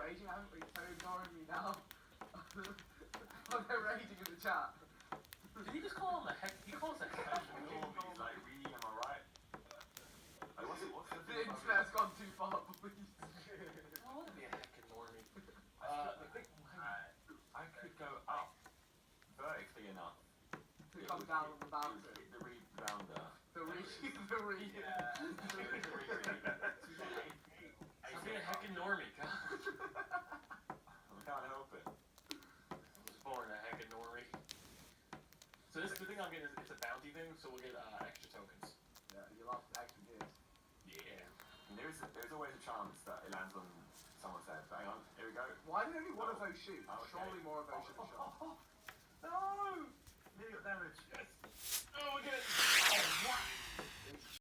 raging at me, so ignoring me now. Oh, they're raging in the chat. Did he just call him a heck? He calls a heck He's like, really, am I right? Like, what's the The internet's gone too far, please. I want to be a heckin' normie. I could go up vertically enough. Come down on the bouncer. The rebounder. The re. Yeah. I'll be a heckin' normie, God. I can't help it. I was born a heckin' normie. So this, the thing I'm getting is it's a bounty thing, so we'll get extra tokens. Yeah, you'll have extra gears. Yeah. And there's always a chance that it lands on someone's head. But hang on, here we go. Why did only one of those shoot? Oh, okay. Surely more of those should have shot. No! Nearly got damage. Yes. Oh, we get it. Oh, what?